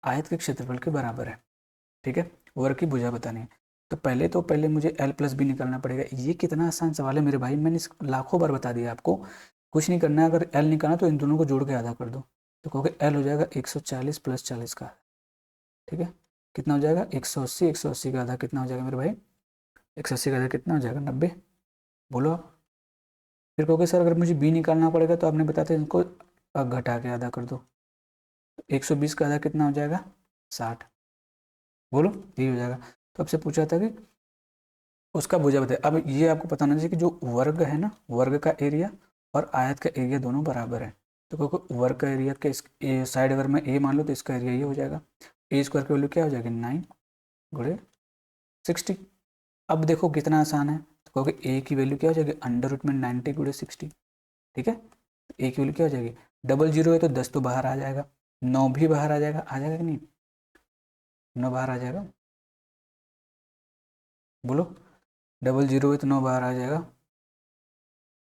आयत के क्षेत्रफल के बराबर है, ठीक है। वर्ग की भुजा बतानी है तो पहले मुझे l+b निकालना पड़ेगा। ये कितना आसान सवाल है मेरे भाई, मैंने लाखों बार बता दिया आपको। कुछ नहीं करना है, अगर l निकालना तो इन दोनों को जोड़ के आधा कर दो, तो कहोगे l हो जाएगा 140 + 40 का, ठीक है। कितना हो जाएगा 180, 180 का आधा कितना हो जाएगा मेरे भाई, 180 का आधा कितना हो जाएगा 90। बोलो आप। फिर कहोगे सर अगर मुझे b निकालना पड़ेगा तो आपने बताते इनको घटा के आधा कर दो, 120 का आधा कितना हो जाएगा 60। बोलो, यही हो जाएगा। तो आपसे पूछा था कि उसका भुजा बताए। अब ये आपको पता होना चाहिए कि जो वर्ग है ना, वर्ग का एरिया और आयत का एरिया दोनों बराबर है। तो क्योंकि वर्ग का एरिया के साइड अगर मैं ए मान लो तो इसका एरिया ये हो जाएगा, ए स्क्वायर की वैल्यू क्या हो जाएगी 9 गुणे 60। अब देखो कितना आसान है, तो क्योंकि ए की वैल्यू क्या हो जाएगी √90 गुणे 60, ठीक है। ए की वैल्यू क्या हो जाएगी, डबल जीरो है तो 10 तो बाहर आ जाएगा, 9 भी बाहर आ जाएगा कि नहीं, 9 बाहर आ जाएगा। बोलो, डबल जीरो है तो 9 बाहर आ जाएगा,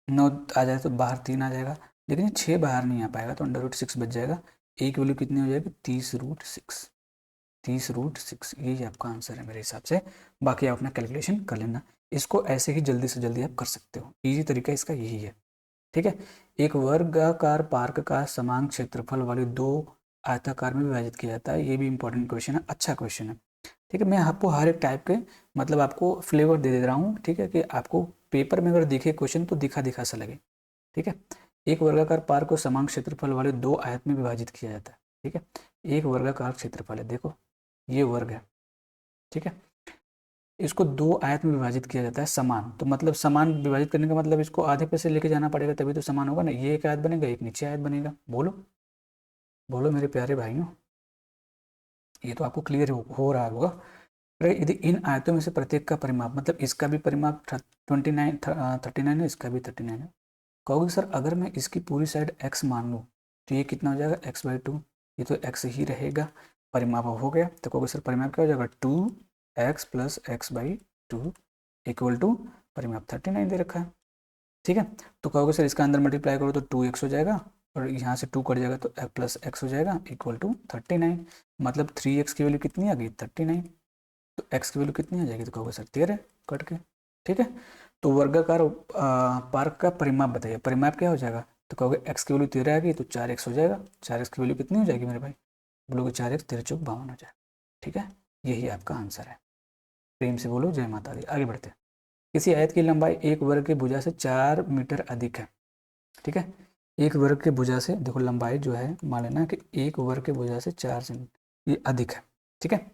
9 आ जाए तो बाहर 3 आ जाएगा, लेकिन ये 6 बाहर नहीं आ पाएगा तो √6 बच जाएगा। ए की वैल्यू कितनी हो जाएगी 30√6, 30√6। यही आपका आंसर है मेरे हिसाब से। बाकी आप अपना कैलकुलेशन कर लेना, इसको ऐसे ही जल्दी से जल्दी आप कर सकते हो, ईजी तरीका इसका यही है, ठीक है। एक वर्गाकार पार्क का समान क्षेत्रफल वाले दो आयताकार में विभाजित किया जाता है। ये भी इंपॉर्टेंट क्वेश्चन है, अच्छा क्वेश्चन है, ठीक है। मैं आपको हर एक टाइप के मतलब आपको फ्लेवर दे दे रहा हूँ, ठीक है, कि आपको पेपर में अगर दिखे क्वेश्चन तो दिखा दिखा सा लगे, ठीक है। एक वर्गाकार पार्क को समान क्षेत्रफल वाले दो आयत में विभाजित किया जाता है, ठीक है। एक वर्गाकार क्षेत्रफल है, देखो ये वर्ग है, ठीक है। इसको दो आयत में विभाजित किया जाता है समान, तो मतलब समान विभाजित करने का मतलब इसको आधे पे से लेके जाना पड़ेगा तभी तो समान होगा ना। ये एक आयत बनेगा, एक नीचे आयत बनेगा। बोलो बोलो मेरे प्यारे भाइयों, ये तो आपको क्लियर हो रहा होगा। यदि इन आयतों में से प्रत्येक का परिमाप, मतलब इसका भी परिमाप 39 है, इसका भी 39 है। कहोगे सर अगर मैं इसकी पूरी साइड x मान लूँ तो ये कितना हो जाएगा x/2, ये तो x ही रहेगा। परिमाप हो गया तो कहोगे सर परिमाप क्या हो जाएगा 2x + x/2 इक्वल टू परिमाप 39 दे रखा है, ठीक है। तो कहोगे सर इसका अंदर मल्टीप्लाई करो तो 2x हो जाएगा और यहाँ से 2 कट जाएगा तो +x हो जाएगा इक्वल टू 39। मतलब 3x की वैल्यू कितनी आ गई 39, तो x की वैल्यू कितनी आ जाएगी, तो कहोगे सर 13 कट के, ठीक है। तो वर्गाकार पार्क का परिमाप बताइए, परिमाप क्या हो जाएगा, तो कहोगे x की वैल्यू 13 आ गई तो 4x हो जाएगा। 4x की वैल्यू कितनी हो जाएगी मेरे भाई, बोलोगे 4x 13 चौक 52 हो जाएगा, ठीक है। यही आपका आंसर है। प्रेम से बोलो जय माता दी। आगे बढ़ते हैं। किसी आयत की लंबाई एक वर्ग की भुजा से 4 मीटर अधिक है, ठीक है। एक वर्ग के भुजा से देखो लंबाई जो है, मान लेना कि एक वर्ग के भुजा से 4 सेंटीमीटर ये अधिक है, ठीक है।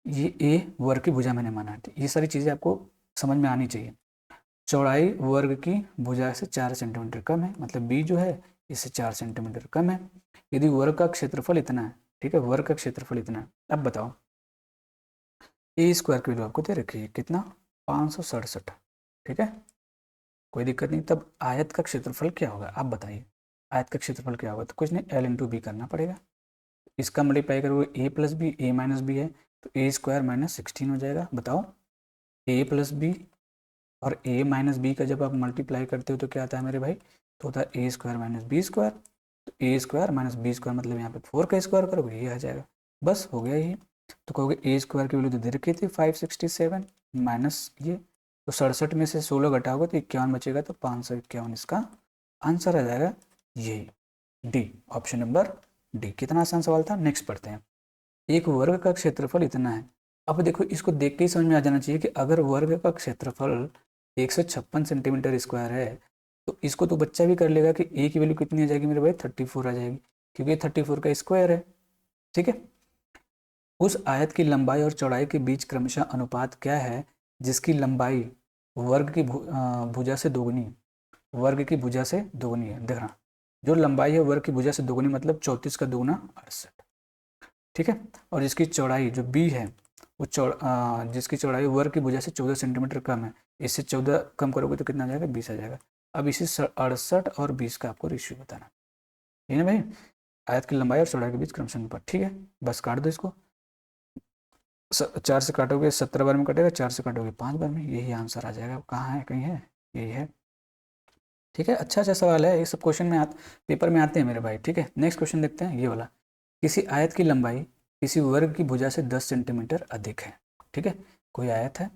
ये ए वर्ग की भुजा मैंने माना, ये सारी चीज़ें आपको समझ में आनी चाहिए। चौड़ाई वर्ग की भुजा से 4 सेंटीमीटर कम है, मतलब बी जो है इससे 4 सेंटीमीटर कम है। यदि वर्ग का क्षेत्रफल इतना है, ठीक है, वर्ग का क्षेत्रफल इतना है, अब बताओ ए स्क्वायर की वैल्यू आपको दे रखी है कितना 567, ठीक है, कोई दिक्कत नहीं। तब आयत का क्षेत्रफल क्या होगा आप बताइए, आयत का क्षेत्रफल क्या होगा, तो कुछ नहीं l × b करना पड़ेगा। इसका मल्टीप्लाई करोगे a+b, a-b है तो a² - 16 हो जाएगा। बताओ a+b और a-b का जब आप मल्टीप्लाई करते हो तो क्या आता है मेरे भाई, तो होता है a² - b²। तो a² - b² मतलब यहाँ पे 4 का स्क्वायर करोगे ये आ जाएगा, बस हो गया ये। तो कहोगे a² की वैल्यू तो दे रखी थी 567 माइनस ये, तो 67 में से 16 घटाओगे तो 51 बचेगा, तो 551 इसका आंसर आ जाएगा। यही डी, ऑप्शन नंबर डी। कितना आसान सवाल था। नेक्स्ट पढ़ते हैं। एक वर्ग का क्षेत्रफल इतना है। अब देखो इसको देख के ही समझ में आ जाना चाहिए कि अगर वर्ग का क्षेत्रफल 156 सेंटीमीटर स्क्वायर है तो इसको तो बच्चा भी कर लेगा कि ए की वैल्यू कितनी आ जाएगी मेरे भाई 34 आ जाएगी, क्योंकि 34 का स्क्वायर है, ठीक है। उस आयत की लंबाई और चौड़ाई के बीच क्रमशः अनुपात क्या है जिसकी लंबाई वर्ग की भुजा से दोगुनी है। वर्ग की भुजा से दोगुनी है। देखना, जो लंबाई है वर्ग की भुजा से दोगुनी मतलब 34 का दुगुना 68, ठीक है। और जिसकी चौड़ाई जो बी है वो जिसकी चौड़ाई वर्ग की भुजा से 14 सेंटीमीटर कम है, इससे 14 कम करोगे तो कितना आ जाएगा, 20 आ जाएगा। अब इसी 68 और 20 का आपको रेशियो बताना है ना भाई, आयत की लंबाई और चौड़ाई के बीच क्रमशः अनुपात, ठीक है। बस काट दो इसको, 4 से काटोगे 17 बार में कटेगा, 4 से काटोगे 5 बार में, यही आंसर आ जाएगा। कहाँ है, कहीं है, यही है, ठीक है। अच्छा सवाल है, ये सब क्वेश्चन में पेपर में आते हैं मेरे भाई, ठीक है। नेक्स्ट क्वेश्चन देखते हैं, ये वाला। किसी आयत की लंबाई किसी वर्ग की भुजा से 10 सेंटीमीटर अधिक है, ठीक है। कोई आयत है,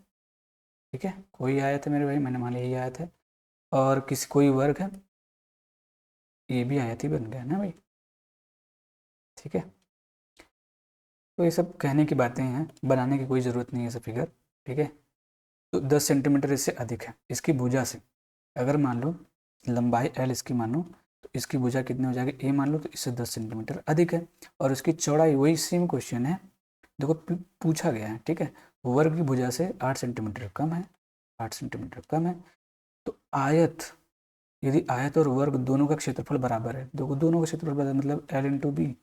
ठीक है, कोई आयत है मेरे भाई, मैंने मान लिया यही आयत है, और किसी कोई वर्ग है, ये भी आयत ही बन गया ना भाई, ठीक है। तो ये सब कहने की बातें हैं, बनाने की कोई ज़रूरत नहीं है सब फिगर, ठीक है। तो 10 सेंटीमीटर इससे अधिक है, इसकी भुजा से अगर मान लो लंबाई एल इसकी मानो, तो इसकी भुजा कितनी हो जाएगी, ए मान लो, तो इससे 10 सेंटीमीटर अधिक है। और उसकी चौड़ाई वही सेम क्वेश्चन है, देखो पूछा गया है, ठीक है। वर्ग की भुजा से 8 सेंटीमीटर कम है, 8 सेंटीमीटर कम है। तो आयत, यदि आयत और वर्ग दोनों का क्षेत्रफल बराबर है, देखो दोनों का क्षेत्रफल बराबर मतलब L into B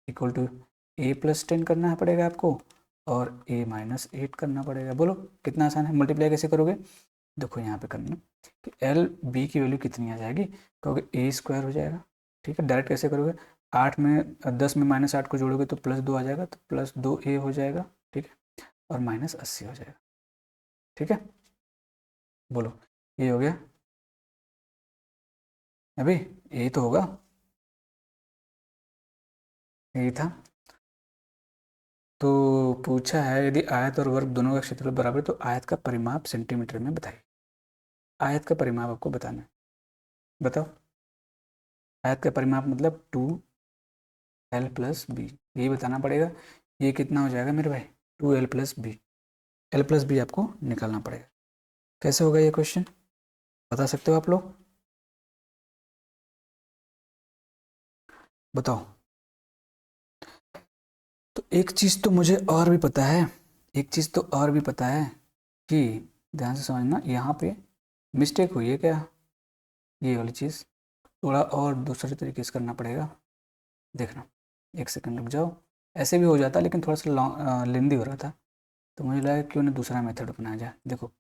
equal to A plus 10 करना पड़ेगा आपको, और ए माइनस 8 करना पड़ेगा। बोलो कितना आसान है, मल्टीप्लाई कैसे करोगे, देखो यहाँ पे करना कि एल बी की वैल्यू कितनी आ जाएगी, कहोगे ए स्क्वायर हो जाएगा, ठीक है। डायरेक्ट कैसे करोगे, 8 में 10 में -8 को जोड़ोगे तो +2 आ जाएगा, तो +2 ए हो जाएगा, ठीक है, और -80 हो जाएगा, ठीक है। बोलो ये हो गया, अभी यही तो होगा, यही था। तो पूछा है यदि आयत और वर्ग दोनों का क्षेत्रफल बराबर है तो आयत का परिमाप सेंटीमीटर में बताइए। आयत का परिमाप आपको बताना है, बताओ। आयत का परिमाप मतलब 2l + b, यही बताना पड़ेगा। ये कितना हो जाएगा मेरे भाई, 2l + b, l + b आपको निकालना पड़ेगा। कैसे होगा ये क्वेश्चन, बता सकते हो आप लोग, बताओ। तो एक चीज़ तो मुझे और भी पता है, एक चीज़ तो और भी पता है कि, ध्यान से समझना, यहाँ पे मिस्टेक हुई है क्या, ये वाली चीज़ थोड़ा और दूसरे तरीके से करना पड़ेगा। देखना, एक सेकंड रुक जाओ, ऐसे भी हो जाता लेकिन थोड़ा सा लॉन्ग लेंदी हो रहा था, तो मुझे लगा क्यों ना दूसरा मेथड अपनाया जाए। देखो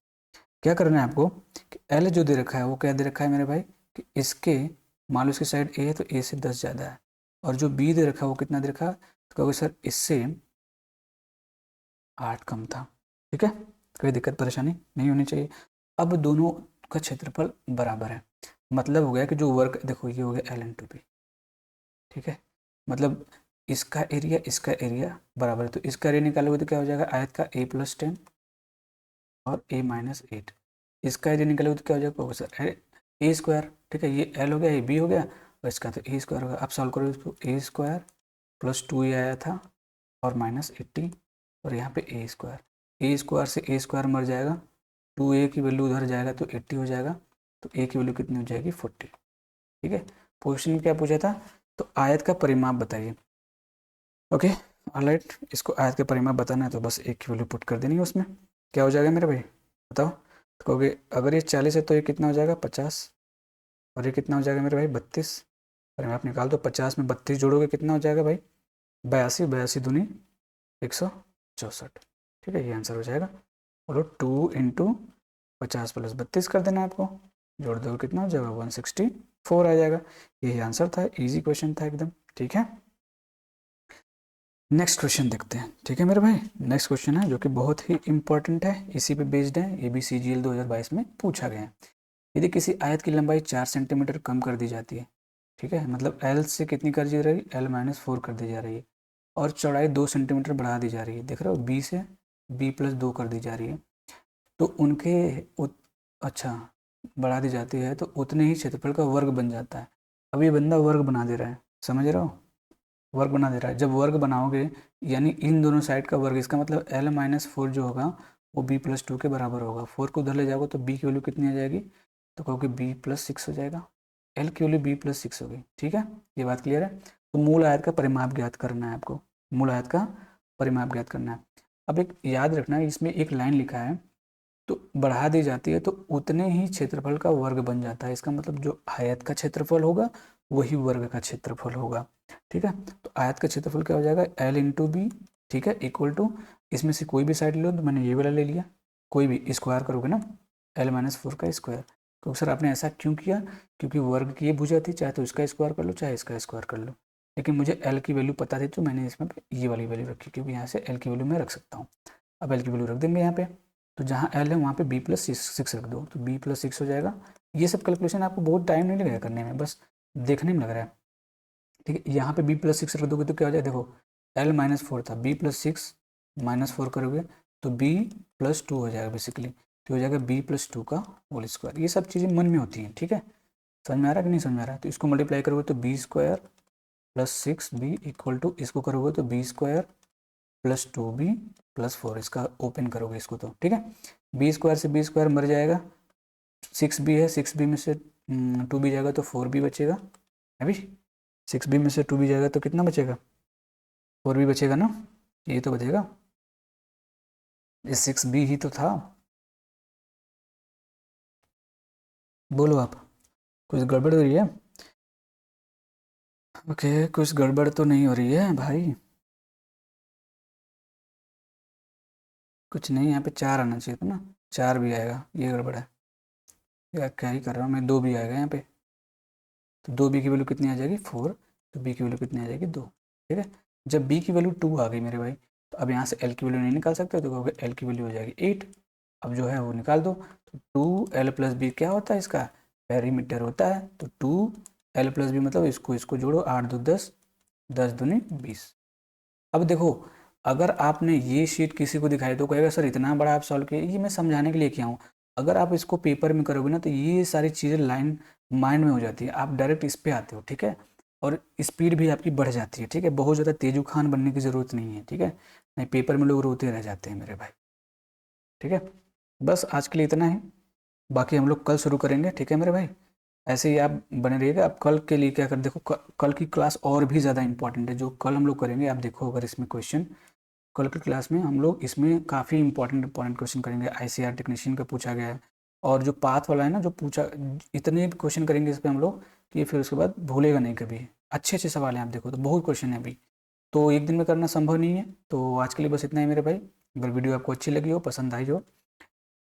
क्या करना है आपको कि एल जो दे रखा है वो क्या दे रखा है मेरे भाई, कि इसके मान लो इसकी साइड ए है तो ए से 10 ज़्यादा है, और जो बी दे रखा है वो कितना दे रखा है, तो कहोगे सर इससे 8 कम था, ठीक है। कोई दिक्कत परेशानी नहीं होनी चाहिए। अब दोनों का क्षेत्रफल बराबर है, मतलब हो गया कि जो वर्क, देखो ये हो गया एल इंटू बी, ठीक है। मतलब इसका एरिया बराबर है, तो इसका एरिया निकालोगे तो क्या हो जाएगा, आयत का a + 10 और a - 8, इसका एरिया निकालोगे तो क्या हो जाएगा सर, ए स्क्वायर, ठीक है। ये एल हो गया, ये बी हो गया, और इसका तो ए स्क्वायर होगा। आप सॉल्व करोगे इसको, ए स्क्वायर + 2 आया था और -80, और यहाँ पे ए स्क्वायर, ए स्क्वायर से ए स्क्वायर मर जाएगा, 2a की वैल्यू उधर जाएगा तो 80 हो जाएगा, तो a की वैल्यू कितनी हो जाएगी 40, ठीक है। क्वेश्चन में क्या पूछा था, तो आयत का परिमाप बताइए, ओके ऑलराइट। इसको आयत का परिमाप बताना है तो बस एक की वैल्यू पुट कर देनी है उसमें, क्या हो जाएगा मेरे भाई, बताओ। तो कहोगे अगर ये 40 है तो ये कितना हो जाएगा 50, और ये कितना हो जाएगा मेरे भाई 32, परिमाप निकाल दो, 50 में 32 जोड़ोगे कितना हो जाएगा भाई 82, 82 दूनी 164, ठीक है, ये आंसर हो जाएगा। बोलो 2 × 50 + 32 कर देना आपको, जोड़ दो कितना हो जाएगा 164 आ जाएगा। यही आंसर था, इजी क्वेश्चन था एकदम, ठीक है। नेक्स्ट क्वेश्चन देखते हैं, ठीक है मेरे भाई। नेक्स्ट क्वेश्चन है जो कि बहुत ही इंपॉर्टेंट है, इसी पे बेस्ड है, ये भी CGL 2022 में पूछा गया है। यदि किसी आयत की लंबाई 4 सेंटीमीटर कम कर दी जाती है, ठीक है, मतलब L से कितनी कर दी जा रही है, L - 4 कर दी जा रही है, और चौड़ाई 2 सेंटीमीटर बढ़ा दी जा रही है, देख रहे हो, B से B + 2 कर दी जा रही है, तो उनके अच्छा बढ़ा दी जाती है तो उतने ही क्षेत्रफल का वर्ग बन जाता है। अब ये बंदा वर्ग बना दे रहा है, समझ रहे हो, वर्ग बना दे रहा है। जब वर्ग बनाओगे यानी इन दोनों साइड का वर्ग, इसका मतलब L - 4 जो होगा वो B + 2 के बराबर होगा। 4 को उधर ले जाओगे तो B की वैल्यू कितनी आ जाएगी, तो कहोगे B + 6 हो जाएगा, L की वैल्यू B + 6 होगी, ठीक है, ये बात क्लियर है। तो मूल आयत का परिमाप ज्ञात करना है आपको, मूल आयत का परिमाप ज्ञात करना है। अब एक याद रखना है, इसमें एक लाइन लिखा है तो बढ़ा दी जाती है तो उतने ही क्षेत्रफल का वर्ग बन जाता है। इसका मतलब जो आयत का क्षेत्रफल होगा वही वर्ग का क्षेत्रफल होगा। ठीक है, तो आयत का क्षेत्रफल क्या हो जाएगा, एल इंटू बी, ठीक है, इक्वल टू, इसमें से कोई भी साइड लो, तो मैंने ये वाला ले लिया, कोई भी स्क्वायर करोगे ना, L-4 का स्क्वायर। क्योंकि सर आपने ऐसा क्यों किया, क्योंकि वर्ग की ये भुजा थी, चाहे तो इसका स्क्वायर कर लो चाहे इसका स्क्वायर कर लो, लेकिन मुझे L की वैल्यू पता थी तो मैंने इसमें ये वाली वैल्यू रखी, क्योंकि यहाँ से L की वैल्यू मैं रख सकता हूँ। अब L की वैल्यू रख देंगे यहाँ पे, तो जहाँ L है वहाँ पे B+6 रख दो, तो B+6 हो जाएगा। ये सब कैलकुलेशन आपको बहुत टाइम नहीं लगेगा करने में, बस देखने में लग रहा है। ठीक है, यहाँ पे B+6 रख दोगे तो क्या हो जाएगा, देखो L-4 था, B+6 -4 करोगे तो B+2 हो जाएगा बेसिकली, तो हो जाएगा B+2 का होल स्क्वायर। ये सब चीज़ें मन में होती हैं, ठीक है, समझ में आ रहा है कि नहीं समझ में आ रहा है। तो इसको मल्टीप्लाई करोगे तो B² + 6B इक्वल टू, इसको करोगे तो B² + 2B + 4, इसका ओपन करोगे इसको तो, ठीक है, B² से B² मर जाएगा, 6B है, 6B में से 2B जाएगा तो 4B बचेगा, अभी 6B में से 2B जाएगा तो कितना बचेगा, 4B बचेगा ना, ये तो बचेगा, ये 6B ही तो था। बोलो आप, कुछ गड़बड़ हो रही है? ओके, कुछ गड़बड़ तो नहीं हो रही है भाई, कुछ नहीं, यहाँ पे 4 आना चाहिए था ना, 4 भी आएगा, ये गड़बड़ है यार, क्या ही कर रहा हूँ मैं, 2 भी आएगा यहाँ पे, तो 2B की वैल्यू कितनी आ जाएगी 4, तो B की वैल्यू कितनी आ जाएगी 2, ठीक है। जब B की वैल्यू 2 आ गई मेरे भाई, तो अब यहाँ से L की वैल्यू नहीं निकाल सकते, तो कहोगे L की वैल्यू हो जाएगी 8, अब जो है वो निकाल दो, तो 2L+B क्या होता है, इसका पेरीमीटर होता है, तो 2L+B मतलब इसको इसको जोड़ो, 8 2 10, 10 दूनी 20। अब देखो, अगर आपने ये शीट किसी को दिखाई तो कहेगा सर इतना बड़ा आप सॉल्व किए, ये मैं समझाने के लिए किया हूँ। अगर आप इसको पेपर में करोगे ना तो ये सारी चीज़ें लाइन माइंड में हो जाती है, आप डायरेक्ट इस पे आते हो, ठीक है, और स्पीड भी आपकी बढ़ जाती है, ठीक है, बहुत ज़्यादा तेजू खान बनने की ज़रूरत नहीं है, ठीक है, नहीं पेपर में लोग रोते रह जाते हैं मेरे भाई, ठीक है। बस आज के लिए इतना है, बाकी हम लोग कल शुरू करेंगे, ठीक है मेरे भाई, ऐसे ही आप बने रहिएगा। आप कल के लिए क्या कर, देखो कल की क्लास और भी ज़्यादा इंपॉर्टेंट है, जो कल हम लोग करेंगे, आप देखो अगर इसमें क्वेश्चन, कल की क्लास में हम लोग इसमें काफ़ी इंपॉर्टेंट क्वेश्चन करेंगे, आईसीआर टेक्नीशियन का पूछा गया है, और जो पाथ वाला है ना जो पूछा, इतने क्वेश्चन करेंगे इस पर हम लोग कि फिर उसके बाद भूलेगा नहीं कभी, अच्छे अच्छे सवाल हैं, आप देखो तो बहुत क्वेश्चन है अभी, तो एक दिन में करना संभव नहीं है। तो आज के लिए बस इतना ही मेरे भाई, अगर वीडियो आपको अच्छी लगी हो, पसंद आई हो,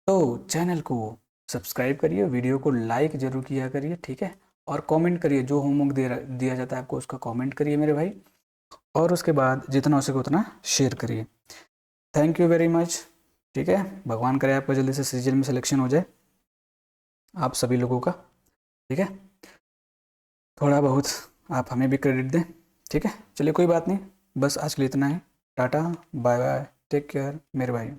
तो चैनल को सब्सक्राइब करिए, वीडियो को लाइक जरूर किया करिए, ठीक है, और कमेंट करिए, जो होमवर्क दिया जाता है आपको उसका कमेंट करिए मेरे भाई, और उसके बाद जितना हो सके उतना शेयर करिए। थैंक यू वेरी मच, ठीक है, भगवान करे आपका जल्दी से सीजन में सिलेक्शन हो जाए आप सभी लोगों का, ठीक है, थोड़ा बहुत आप हमें भी क्रेडिट दें, ठीक है, चलिए कोई बात नहीं, बस आज के लिए इतना है, tata bye bye, take care मेरे भाई।